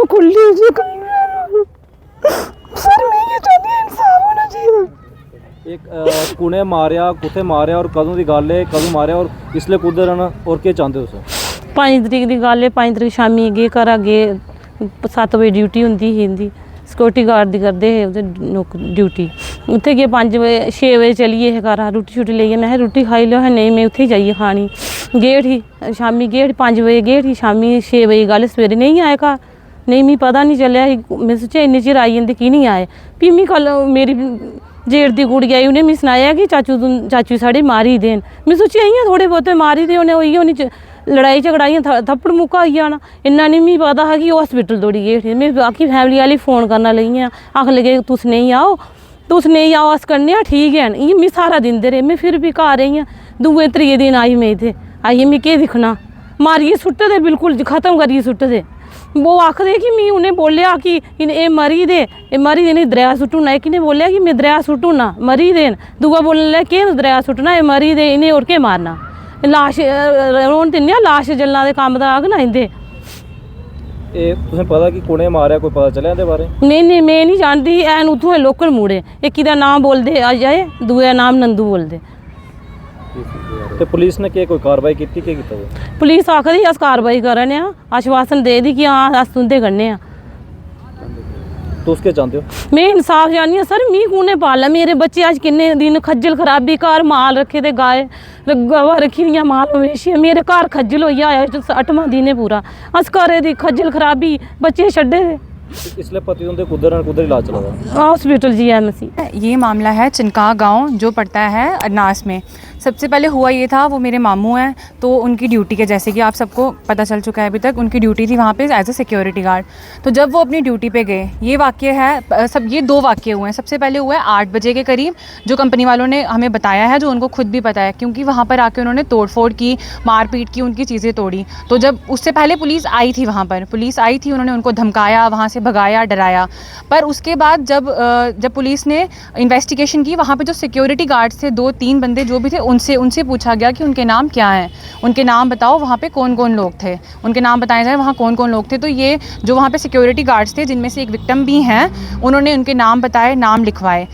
खुली जी सर मैं ये चाहती हूं इंसाफ होना चाहिए। एक कुने मारिया कुत्थे मारिया और कदों दी गल है, कदों मारिया और इसलिए कुद्धर आना और क्या चाहते हो तुम? 5 तरीक की गल है, 5 तरीक शामी गे घर गे 7 बजे ड्यूटी होंदी ही इंदी सिक्योरिटी गार्ड दी करदे हे उधर ड्यूटी। उत्थे गे 5 बजे 6 बजे चलिए हे घर रुट्टी शुट्टी लेइयै, मैं रुट्टी खाई लो है नहीं मैं उत्थे ही जाइए खानी। गेट ही शामी गेट 5 बजे गेट ही शामी 6 बजे गल सवेरे नहीं आए घर, नहीं मिगी पता नहीं चलेआ। मैं सोचेआ इन्ने चिर आई जंदे की नहीं आए। फ्ही मी कल मेरी जेठ दी कुड़ी आई, उन्हें मिगी सनाया कि चाचू साढ़े मारी देन। मैं सोचेआ इ'यां थोड़े बहुते मारी दे उन्हें, होई होनी लड़ाई झगड़ाइयां थप्पड़ मुक्का होई जाना। इन्ना नहीं मिगी पता हा कि ओह् हॉस्पिटल दौड़ी गे उठी। मैं बाकी फैमिली आह्ले फ़ोन करना लगी आं, आखन लगे तुस नहीं आओ अस करने आं ठीक है। इ'यां मिगी सारा दिंदे रेह्, मैं फिर भी घर रेही आं। दूए त्रिये दिन आई मैं इत्थै आइयै मैं केह् दिक्खना, मारियै सुट्टे दे बिल्कुल खत्म करियै सुट्टे दे। वो आखदे कि मी उन्हें बोलिया कि एह् मरी दे इन्हें दरिया सुट्टूना। एक ने बोलिया कि मैं दरिया सुट्टूना मरी दे, दूआ बोलने लगा केह् दरिया सुट्टना एह् मरी दे, इन्हें होर केह् मारना, लाश रौन दिन्ने आं, लाश जलना दे कम्म दा आग ना इंदे। तुसें पता कि कुने मारेआ, कोई पता चलेआ इंदे बारे? नहीं मैं नहीं जानती, हैन उत्थूं लोकल मुड़े, इक दा नाम बोलदे अजय, दूए दा नाम नंदू बोलदे। ते पुलिस ने कोई कार्रवाई की, केह् कीता? पुलिस आखदी अस कार्रवाई करा ने आं, आश्वासन दे दी कि हां अस तुंदे कन्नै आं। तुस केह् चाहते हो? मैं इंसाफ चाहनी आं सर, मी कुने पाला, मेरे बच्चे अज किन्ने दिन खज्जल खराबी, घर माल रखे दे गाय गवां रखी दियां माल मवेशियां, मेरे घर खज्जल होई आया 8वां दिन है पूरा। अस घरै दी खज्जल खराबी बच्चे छड्डे दे। इसलिए पति उनके कुद्धर इलाज चला रहा हॉस्पिटल GMC। ये मामला है चिनका गांव जो पड़ता है अरनास में। सबसे पहले हुआ ये था, वो मेरे मामू हैं तो उनकी ड्यूटी के, जैसे कि आप सबको पता चल चुका है अभी तक, उनकी ड्यूटी थी वहाँ पे एज ए सिक्योरिटी गार्ड। तो जब वो अपनी ड्यूटी पे गए, ये वाक़या है सब, ये 2 वाक़ये हुए हैं। सबसे पहले हुआ है 8 बजे के करीब, जो कंपनी वालों ने हमें बताया है, जो उनको खुद भी पता है, क्योंकि वहाँ पर आके उन्होंने तोड़फोड़ की, मारपीट की, उनकी चीज़ें तोड़ी। तो जब उससे पहले पुलिस आई थी वहाँ पर, पुलिस आई थी, उन्होंने उनको धमकाया, वहाँ से भगाया, डराया। पर उसके बाद जब पुलिस ने इन्वेस्टिगेशन की, वहाँ पे जो सिक्योरिटी गार्ड्स थे 2-3 बंदे जो भी थे, उनसे पूछा गया कि उनके नाम क्या हैं, उनके नाम बताओ, वहाँ पे कौन कौन लोग थे, उनके नाम बताए जाए, वहाँ कौन कौन लोग थे। तो ये जो वहाँ पे सिक्योरिटी गार्ड्स थे, जिनमें से एक विक्टिम भी हैं, उन्होंने उनके नाम बताए, नाम लिखवाए।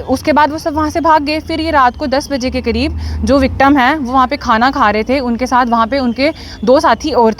उसके बाद वो सब वहाँ से भाग गए। फिर ये रात को 10 बजे के करीब जो विक्टिम हैं वो वहाँ पे खाना खा रहे थे, उनके साथ वहाँ पे उनके 2 साथी और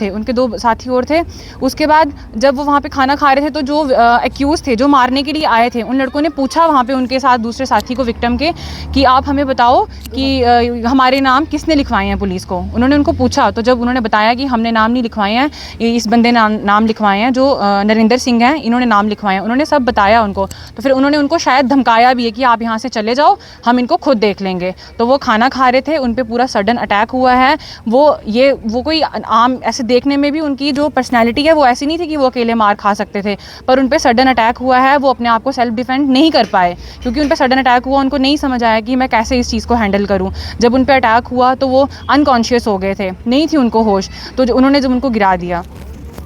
थे, उसके बाद जब वो वहाँ पे खाना खा रहे थे तो जो एक्यूज़ थे, जो मारने के लिए आए थे, उन लड़कों ने पूछा वहाँ पे उनके साथ दूसरे साथी को, विक्टिम के, कि आप हमें बताओ कि हमारे नाम किसने लिखवाए हैं पुलिस को। उन्होंने उनको पूछा, तो जब उन्होंने बताया कि हमने नाम नहीं लिखवाए हैं, इस बंदे ने नाम लिखवाए हैं, जो नरेंद्र सिंह हैं, इन्होंने नाम लिखवाए हैं, उन्होंने सब बताया उनको। तो फिर उन्होंने उनको शायद धमकाया भी कि आप यहाँ से चले जाओ, हम इनको खुद देख लेंगे। तो वो खाना खा रहे थे, उन पे पूरा सडन अटैक हुआ है। वो कोई आम ऐसे देखने में भी उनकी जो पर्सनैलिटी है वो ऐसी नहीं थी कि वो अकेले मार खा सकते थे, पर उन पे सडन अटैक हुआ है। वो अपने आप को सेल्फ डिफेंड नहीं कर पाए, क्योंकि उन पे सडन अटैक हुआ, उनको नहीं समझ आया कि मैं कैसे इस चीज़ को हैंडल करूँ। जब उन पे अटैक हुआ तो वो अनकॉन्शियस हो गए थे, नहीं थी उनको होश। तो उन्होंने जब उनको गिरा दिया,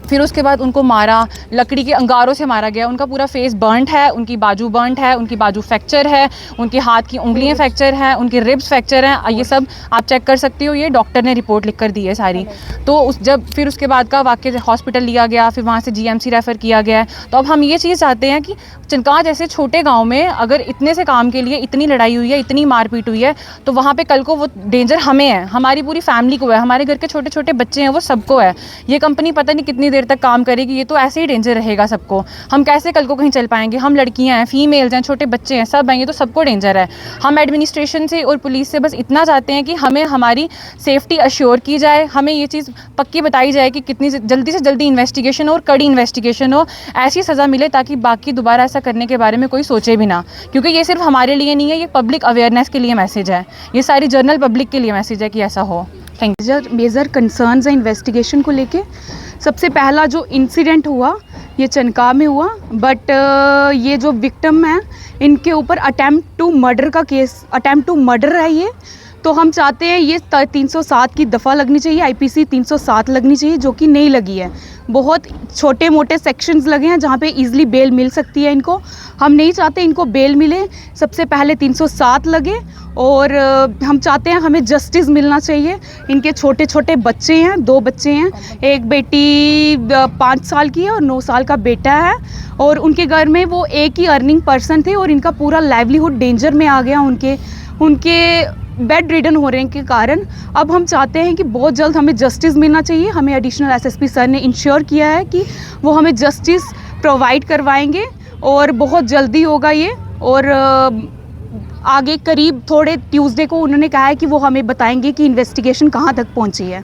फिर उसके बाद उनको मारा, लकड़ी के अंगारों से मारा गया। उनका पूरा फेस बर्नट है, उनकी बाजू बर्नट है, उनकी बाजू फ्रैक्चर है, उनके हाथ की उंगलियां फ्रैक्चर हैं, उनके रिब्स फ्रैक्चर हैं। ये सब आप चेक कर सकते हो, ये डॉक्टर ने रिपोर्ट लिख कर दी है सारी। तो फिर उसके बाद का वाक़या, हॉस्पिटल लिया गया, फिर वहाँ से GMC रेफ़र किया गया है। तो अब हम ये चीज़ चाहते हैं कि चिनका जैसे छोटे गाँव में अगर इतने से काम के लिए इतनी लड़ाई हुई है, इतनी मारपीट हुई है, तो वहाँ पर कल को वो डेंजर हमें है, हमारी पूरी फैमिली को है, हमारे घर के छोटे छोटे बच्चे हैं, वो सबको है। ये कंपनी पता नहीं कितनी देर तक काम करेगी, ये तो ऐसे ही डेंजर रहेगा सबको। हम कैसे कल को कहीं चल पाएंगे? हम लड़कियां हैं, फीमेल्स हैं, छोटे बच्चे हैं, सब हैं, ये तो सबको डेंजर है। हम एडमिनिस्ट्रेशन से और पुलिस से बस इतना चाहते हैं कि हमें हमारी सेफ्टी अश्योर की जाए, हमें ये चीज़ पक्की बताई जाए कि कितनी जल्दी से जल्दी इन्वेस्टिगेशन हो और कड़ी इन्वेस्टिगेशन हो, ऐसी सज़ा मिले ताकि बाकी दोबारा ऐसा करने के बारे में कोई सोचे भी ना। क्योंकि ये सिर्फ हमारे लिए नहीं है, ये पब्लिक अवेयरनेस के लिए मैसेज है, ये सारी जनरल पब्लिक के लिए मैसेज है कि ऐसा हो। Thank you. मेजर कंसर्न्स है इन्वेस्टिगेशन को लेके। सबसे पहला जो इंसिडेंट हुआ ये चनका में हुआ, बट ये जो विक्टिम है इनके ऊपर अटेम्प्ट टू मर्डर का केस, अटेम्प्ट टू मर्डर है ये। तो हम चाहते हैं ये 307 की दफ़ा लगनी चाहिए, IPC 307 लगनी चाहिए, जो कि नहीं लगी है। बहुत छोटे मोटे सेक्शंस लगे हैं जहाँ पे इजीली बेल मिल सकती है इनको। हम नहीं चाहते इनको बेल मिले, सबसे पहले 307 लगे। और हम चाहते हैं हमें जस्टिस मिलना चाहिए। इनके छोटे छोटे बच्चे हैं, 2 बच्चे हैं, एक बेटी 5 साल की है और 9 साल का बेटा है। और उनके घर में वो एक ही अर्निंग पर्सन थे और इनका पूरा लाइवलीहुड डेंजर में आ गया उनके बेड रिडन होने के कारण। अब हम चाहते हैं कि बहुत जल्द हमें जस्टिस मिलना चाहिए। हमें एडिशनल SSP सर ने इंश्योर किया है कि वो हमें जस्टिस प्रोवाइड करवाएंगे और बहुत जल्दी होगा ये। और आगे करीब थोड़े ट्यूसडे को उन्होंने कहा है कि वो हमें बताएंगे कि इन्वेस्टिगेशन कहाँ तक पहुँची है।